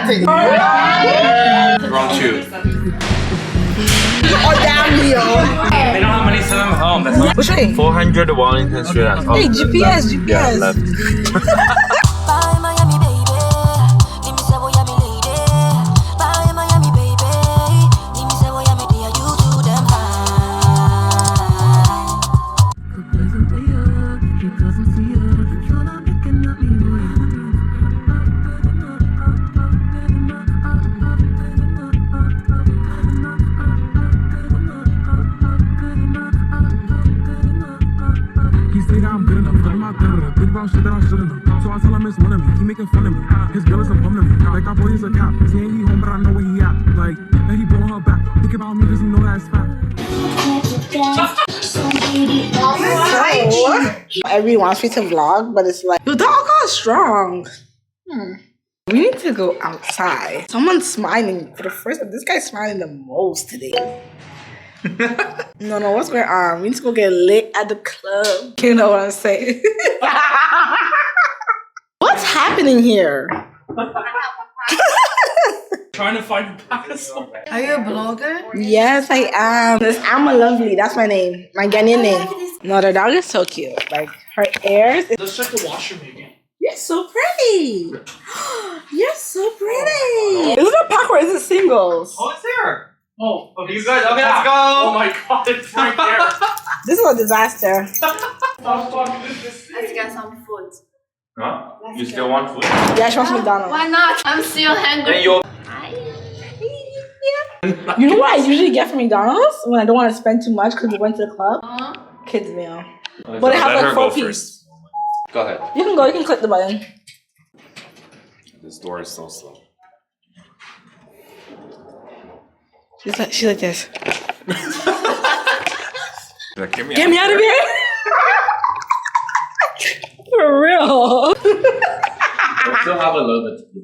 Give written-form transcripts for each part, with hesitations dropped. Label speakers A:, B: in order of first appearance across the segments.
A: think.
B: Wrong shoe.
A: Oh, damn, Leo.
B: They don't have money to send them home. That's why.
A: Which way?
B: 400 Wellington Street.
A: Hey, GPS, GPS.
B: Yeah, left.
C: Shit that I shouldn't know. So I tell him it's one of me. He making fun of me. His girl is a bum to me. Like that boy is a cop. Saying he home, but I know where he at. Like, and he blowing her back. Think about me because he know that it's fat.
A: Everyone wants me to vlog, but it's like, your dog got strong. We need to go outside. Someone's smiling for the first time. This guy's smiling the most today. No, what's going on? We need to go get lit at the club. You know what I'm saying? What's happening here?
B: Trying to find a passport.
D: Are you a blogger?
A: Yes, I am. It's Amalovelyy. That's my name. My Ghanaian name. No, the dog is so cute. Like, her ears.
B: Let's check the washroom again.
A: You're so pretty. You're so pretty. Is it a pack or is it singles?
B: Oh, it's there. Oh, okay. You guys, okay, let's go. Oh my god, it's right there.
A: This is a disaster.
D: Let's get some food.
B: Huh? You still want food?
A: Yeah, she wants McDonald's.
D: Why not? I'm still hungry.
B: And you
A: You know what I usually get from McDonald's when I don't want to spend too much because we went to the club? Kids meal. But it has like 4 pieces.
B: Go ahead.
A: You can go, you can click the button.
B: This door is so slow.
A: She's like this.
B: Like, get me
A: out of here! For real.
B: We still have a little bit to do.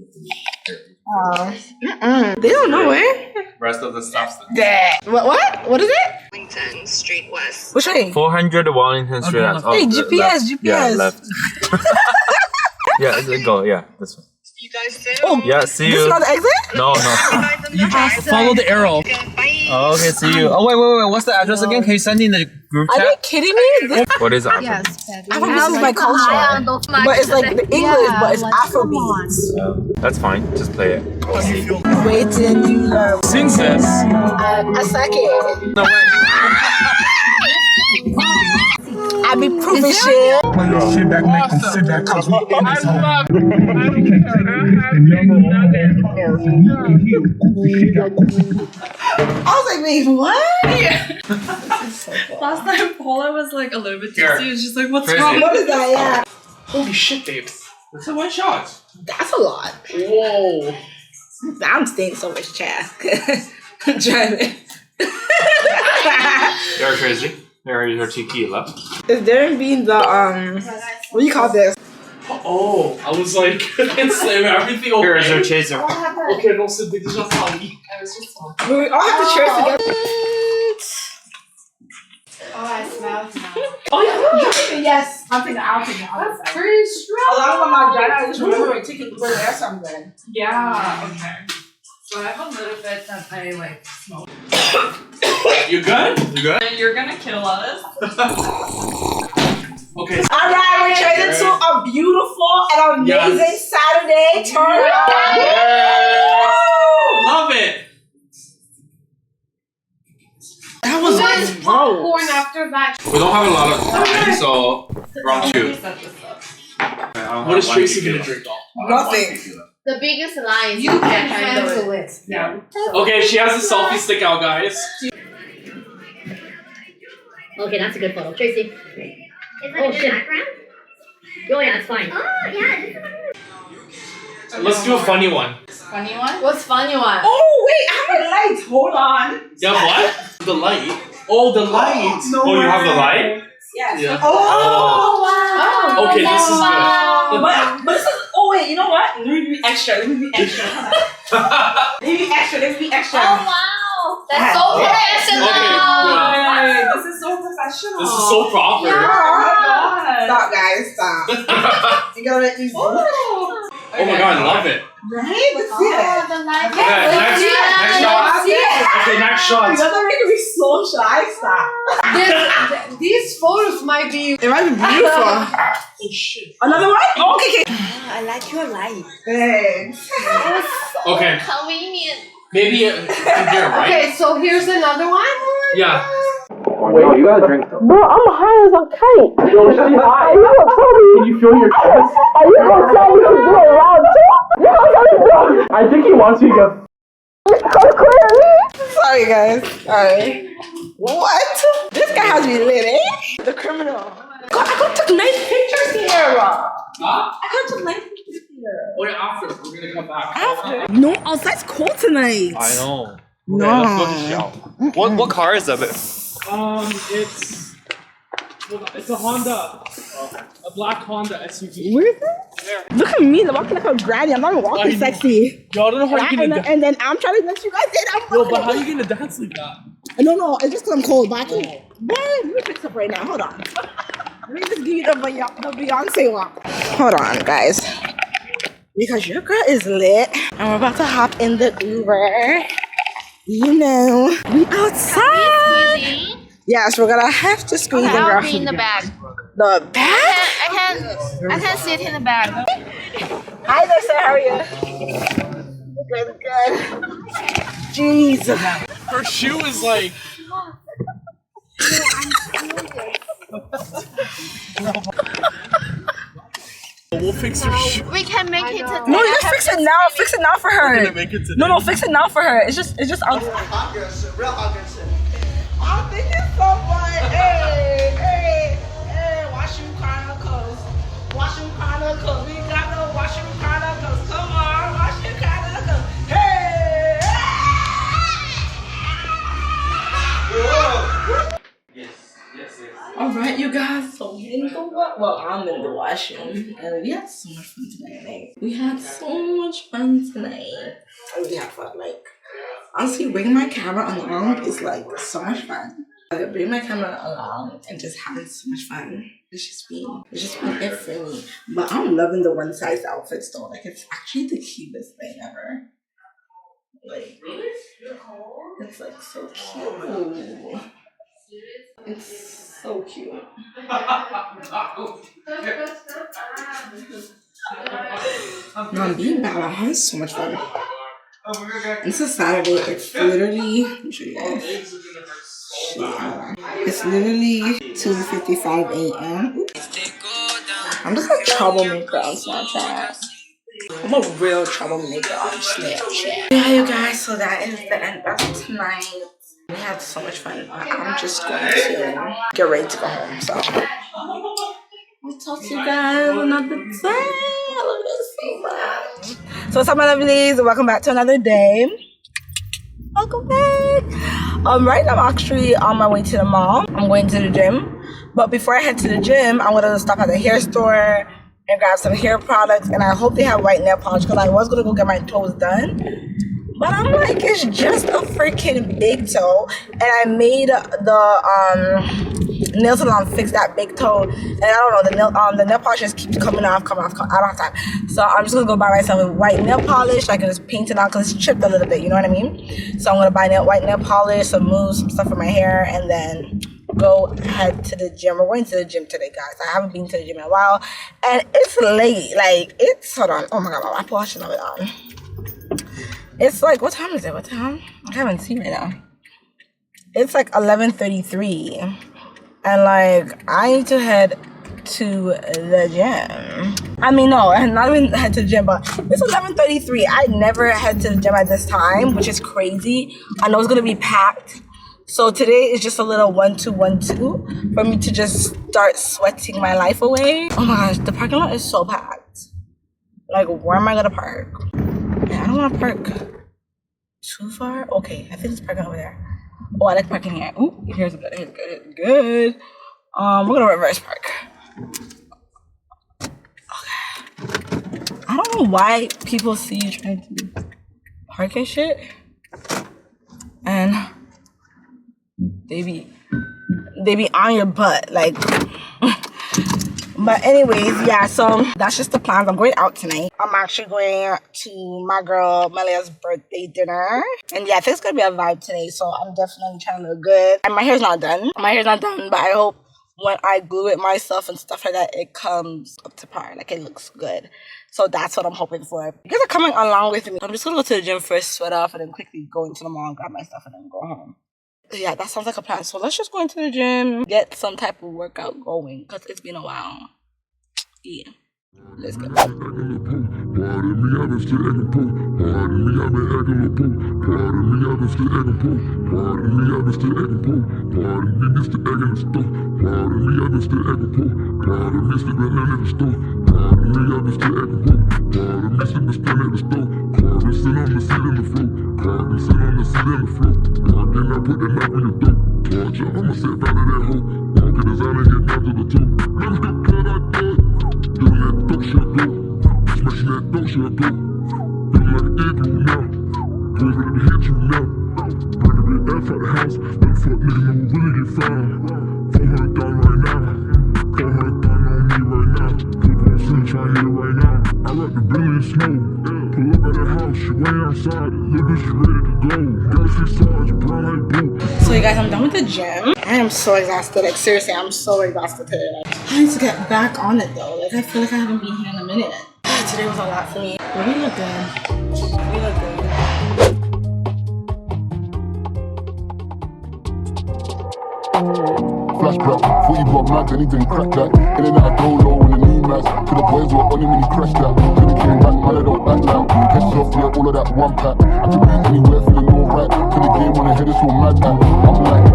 A: They don't know it.
B: Rest of the stuff's
A: What? What is it?
E: Wellington Street West.
A: Which way?
B: 400 Wellington Street.
A: Hey, GPS.
B: Yeah, left. Yeah, go. Yeah, this one.
E: You guys soon?
A: Oh,
B: yeah, see you.
A: This is not the exit?
B: No.
E: You
B: Follow the arrow.
E: Bye.
B: Oh, okay, see you. Oh, wait. What's the address again? Can you send in the group
A: Are you
B: chat?
A: kidding me? This,
B: What is it?
D: Yes,
A: I thought this is my culture. But it's like the English, but it's Afrobeats.
B: That's fine. Just play it.
A: Waiting, you love.
B: Sing this.
A: A second.
B: No, wait.
A: I be proving shit.
C: Sit back, make them sit back, cause we in this home.
A: I was like, wait, what?
F: Last time Paula was like a little bit tipsy. She was just like, what's
B: Crazy.
F: wrong?
A: What is that? Yeah.
B: Holy shit, babes. That's a one shot.
A: That's a lot.
B: Whoa.
A: I'm staying so much chat. Driving.
B: You're crazy. There is your tequila.
A: Is there being the what do you call this?
B: Oh, I was like, slam everything over. Here is your chaser. Okay, no, so big just funny.
A: We all have to cheers together.
D: Oh, I smell it now.
A: Oh yeah, yes. I'll take it.
F: That's pretty strong.
A: A lot of them are driving. Just remember, take it where there's some good.
F: Yeah, okay. So I have a little bit that I like smoke.
B: You good? You good?
F: And you're gonna kill us.
B: Okay.
A: All right, we're traded to a beautiful and amazing Saturday turn.
B: Love it.
A: That was
D: Popcorn after that.
B: We don't have a lot of time, so wrong shoe. What is Tracy gonna drink off?
A: Nothing.
D: The biggest lie is you can't handle it.
F: Yeah.
B: Okay, she has a selfie stick out, guys.
G: Okay, that's a good photo. Tracy.
E: Is that a good background?
G: Oh yeah, it's fine.
E: Oh, yeah.
B: Let's do a funny one.
F: Funny one?
D: What's funny one?
A: Oh wait, I have a light. Hold on.
B: You have what? The light. Oh, the light.
A: No
B: Oh, you have the
A: way.
B: light?
A: Yes.
B: Yeah.
A: Oh wow.
B: Okay, this is good.
A: But this is. Oh wait, you know what? Let me be extra. Let me be extra. Let me be extra. Let's be extra.
D: Oh wow, that's so professional.
B: Okay,
A: Hey, this is so professional.
B: This is so proper.
A: Yeah. Stop, guys. Stop. You gotta let me.
B: Oh my god, I love it.
A: Right? Let's see it.
B: Okay, next shot. Okay, next shot.
A: You guys are making me so shy. Stop.
F: These photos might be.
A: It might be beautiful.
B: Oh shit.
A: Another one? Oh, okay.
D: I like your light.
A: Thanks.
B: Okay.
D: Convenient.
B: Maybe here, right?
F: Okay, so here's another one.
B: Yeah.
C: Wait, you gotta drink though.
A: Bro, I'm high as a kite.
C: Yo, shut your eye.
A: Are you gonna tell me?
C: Can you feel your chest?
A: Are you gonna tell me to do a round two? You gonna tell me to do
C: I think he wants you to get.
A: Sorry, guys. Sorry. What? This guy has me lit, eh? The criminal. God, I could took nice pictures here.
B: Huh?
A: I could took nice pictures here.
B: Oh yeah, after. We're gonna come back.
A: After? No, outside's cold tonight.
H: I know.
A: No.
H: Okay, let's go to shout. What car is that?
B: It's a Honda. A black Honda SUV.
A: Where is it? Look at me, I'm walking like a granny. I'm not even walking sexy.
B: Yo, I don't know how you're gonna dance.
A: And then I'm trying to let you guys in.
B: Yo, but how are you gonna dance like that?
A: No, it's just because I'm cold. But I can. Boy, let me fix up right now. Hold on. Let me just give you the Beyonce walk. Hold on, guys. Because your girl is lit. And we're about to hop in the Uber. You know, we outside. Yes, we're gonna have to squeeze the girl.
D: I'll be in the back.
A: The back?
D: I can sit in the back.
A: Hi there, sir. How are you? Good. Jeez.
B: Her shoe is like. We'll fix her shoe.
D: We can make it today.
A: No, just fix it now. Fix it now for her.
B: We're gonna make it today.
A: No, fix it now for her. It's just out.
I: Real hot girl shit.
A: I'm thinking so much. Hey. Wash your chronicles. Wash your chronicles. We got no wash your chronicles. Come on, wash your chronicles. Hey.
B: Yes.
A: All right, you guys. So we in the well, I'm in the washroom, and we had so much fun tonight. We had so much fun tonight. I really had fun. Like, honestly, bringing my camera along is like so much fun. Bringing my camera along and just having so much fun. It's just been it for me. But I'm loving the one size outfits though. Like, it's actually the cutest thing ever. Like, it's like so cute. It's so cute. No, I'm being bad. I'm having so much fun. It's a Saturday. It's literally, let me show you guys. It's literally 2:55 a.m. I'm just a troublemaker on Snapchat. I'm a real troublemaker on Snapchat. Yeah, you guys, so that is the end of tonight. We had so much fun. I'm just going to get ready to go home. So I'll talk to you guys another time. I love you guys so much. So what's up, my lovelies? Welcome back to another day. Welcome back. Right now I'm actually on my way to the mall. I'm going to the gym. But before I head to the gym, I'm gonna stop at the hair store and grab some hair products. And I hope they have white nail polish because I was gonna go get my toes done. But I'm like, it's just a freaking big toe. And I made the nail salon fix that big toe. And I don't know, the nail polish just keeps coming off. I don't have time. So I'm just gonna go buy myself a white nail polish. So I can just paint it out because it's chipped a little bit, you know what I mean? So I'm gonna buy white nail polish, some mousse, some stuff for my hair, and then go head to the gym. We're going to the gym today, guys. I haven't been to the gym in a while. And it's late. Like, it's, hold on. Oh my God, my Apple Watch is not on. It's like, what time is it? What time? I haven't seen right now. It's like 11:33. And like, I need to head to the gym. I mean, no, I not even head to the gym, but it's 11:33. I never head to the gym at this time, which is crazy. I know it's gonna be packed. So today is just a little 1-2-1-2 for me to just start sweating my life away. Oh my gosh, the parking lot is so packed. Like, where am I gonna park? Yeah, I don't wanna park too far. Okay, I think it's parking over there. Oh, I like parking here. Ooh, here's good, here's good. We're gonna reverse park. Okay. I don't know why people see you trying to park and shit. And they be on your butt, like. But anyways, yeah, so that's just the plans. I'm going out tonight. I'm actually going to my girl Melia's birthday dinner. And yeah, I think it's gonna be a vibe today. So I'm definitely trying to look good. And my hair's not done. My hair's not done, but I hope when I glue it myself and stuff like that, it comes up to par. Like, it looks good. So that's what I'm hoping for. You guys are coming along with me. I'm just gonna go to the gym first, sweat off, and then quickly go into the mall and grab my stuff and then go home. Yeah, that sounds like a plan. So let's just go into the gym, get some type of workout going, because it's been a while. Yeah. Let's go. So you guys, I'm done with the gym. I am so exhausted. Like, seriously, I'm so exhausted today. Like, I need to get back on it though. Like, I feel like I haven't been here in a minute. Today was a lot for me. But we look good. We look good.
C: Flashback, 40 block mad, then he didn't crack that. In and out dolo in the new mass. To the boys who were on him when he crashed that. Till he came back, man, I don't back down. Heads off, yeah, all of that one pack. I could be anywhere feeling alright. To the game on the head, it's all mad at. I'm like,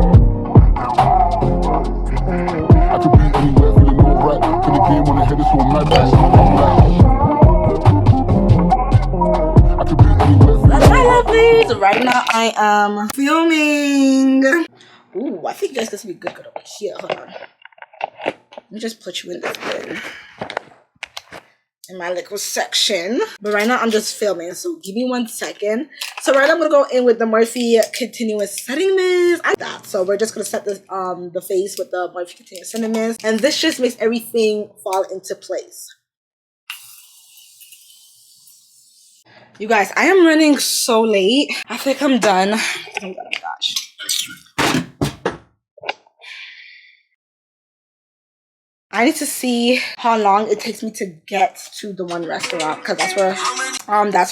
C: I could be anywhere feeling alright. To the game on the head, it's all mad at. I'm like, I could be anywhere feeling
A: alright. That's my lovelies. Right now I am filming. Ooh, I think you guys can be good over here. Hold on. Let me just put you in this bin. In my liquid section. But right now I'm just filming, so give me 1 second. So right now I'm gonna go in with the Morphe Continuous Setting Mist. I like that. So we're just gonna set this the face with the Morphe Continuous Setting Mist. And this just makes everything fall into place. You guys, I am running so late. I think I'm done. Oh my gosh. I need to see how long it takes me to get to the one restaurant, because that's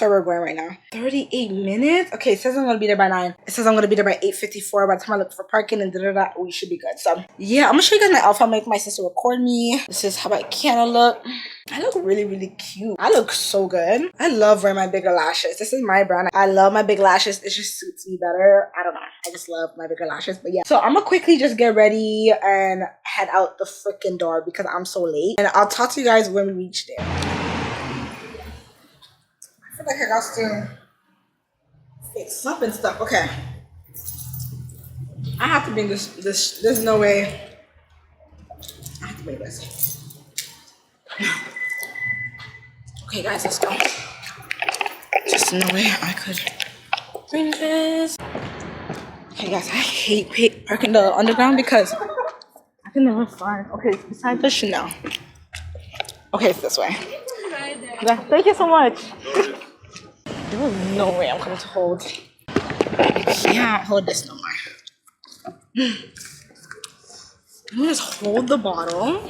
A: where we're going right now. 38 minutes? Okay, it says I'm gonna be there by 9. It says I'm gonna be there by 8:54. By the time I look for parking and we should be good. So yeah, I'm gonna show you guys my outfit. I'll make my sister record me. This is how I kind of look. I look really, really cute. I look so good. I love wearing my bigger lashes. This is my brand. I love my big lashes. It just suits me better. I don't know. I just love my bigger lashes. But yeah. So I'm gonna quickly just get ready and head out the freaking door because I'm so late. And I'll talk to you guys when we reach there. I feel like I got to fix up and stuff. Okay. I have to bring this. There's no way. I have to bring this. Okay, guys, let's go. Just no way I could bring this. Okay, guys, I hate parking the underground because I can never find. Okay, besides the Chanel. Okay, it's this way. Yeah, thank you so much. There was no way I'm going to hold. I can't hold this no more. I'm gonna just hold the bottle.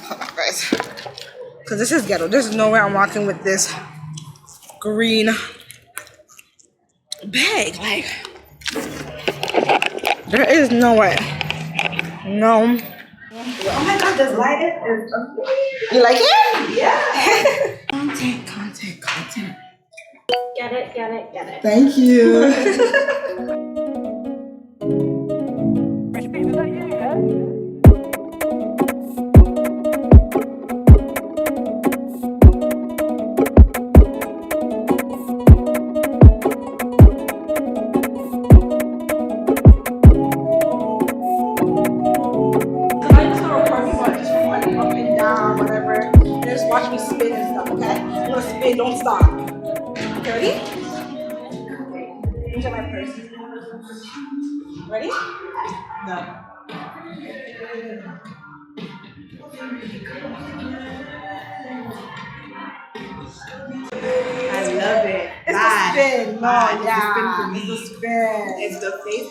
A: Hold on, guys. Because this is ghetto. There's no way I'm walking with this green bag. Like, there is no way. No. Oh my god, this light is amazing. You like it? Yeah. Content.
G: Get it.
A: Thank you. Watch me spin and stuff, okay? I'm gonna spin, don't stop. Okay, ready? Look at my purse. Ready? No.
F: I love it.
A: It's the spin. No, yeah.
F: It's the
A: spin.
F: It's the face.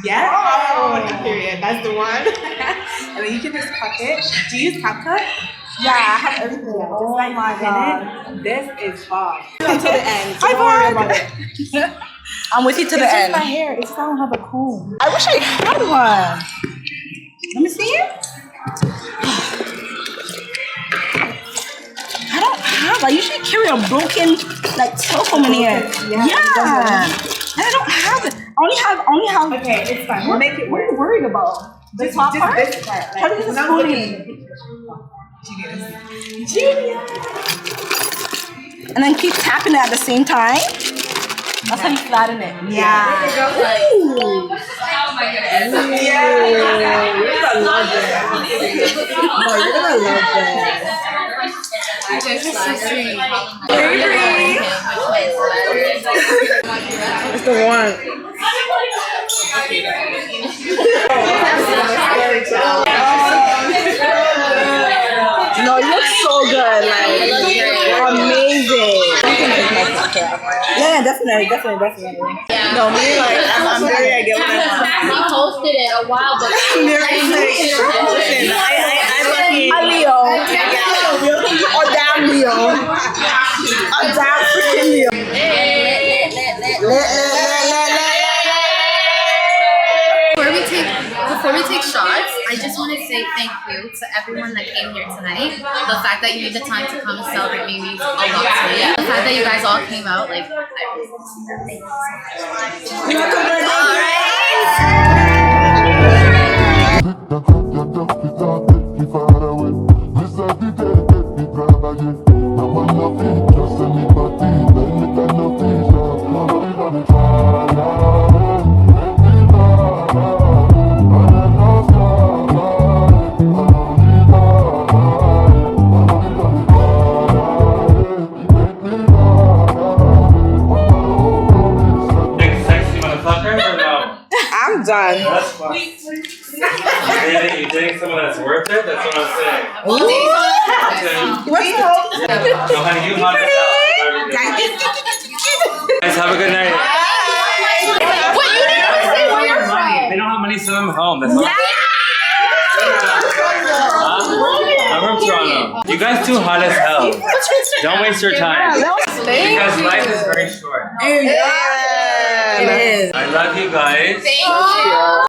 F: Yeah. Oh, period. That's the one. And then you can just cut it. Do you use CapCut?
A: Yeah, I have everything. Oh my god.
F: This is fun.
A: Until the end. So don't worry about it. I'm with you to the
F: It's just
A: end.
F: my hair. It's I don't have a comb.
A: I wish I had one. Let me see it. I don't have. I usually carry a broken like telephone in here. Yeah. And I don't have it. I only have.
F: Okay, it's fine. We'll make it
A: What are
F: work.
A: you worried about? The top
F: Just
A: part?
F: this part.
A: How do you
F: when I'm
A: spoon
F: looking
A: it?
F: at the picture. Genius.
A: Genius. And then keep tapping it at the same time. That's how you flatten it. Yeah. Ooh.
D: Oh my goodness.
A: Yeah. You're gonna love it. No, you're gonna love it.
D: You guys are so sweet.
A: It's the one. No, you look so good. Like, amazing. Yeah, definitely. No, me, like, I'm very, I get what I want.
G: He posted it a while back.
A: I'm Leo. Or damn Leo. Or damn freaking Leo.
D: Before we take shots, I just want to say thank you to everyone that came here tonight. The fact that you made the time to come and celebrate me means a lot to me. The fact that you guys all came out, like, I really appreciate that.
B: Sexy motherfucker or no?
A: I'm done.
B: That's fine. You dating someone that's worth it? That's what I'm saying. Okay.
A: What's
B: No, honey, you hot as hell. Guys, have a good night.
D: What, you didn't even say where you're from?
B: They don't have money to send them home. That's all. I'm from Toronto. You guys too hot as hell. Don't waste your time. Because life is very short.
A: It is.
B: I love you guys.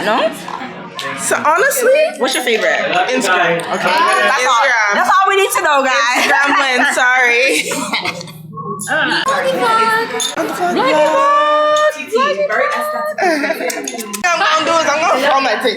A: No? So honestly, what's your favorite?
B: I love you guys.
A: Okay. That's all we need to know, guys. Rambling, sorry.
F: Very aesthetic.
A: What I'm gonna do is I'm gonna film my thing.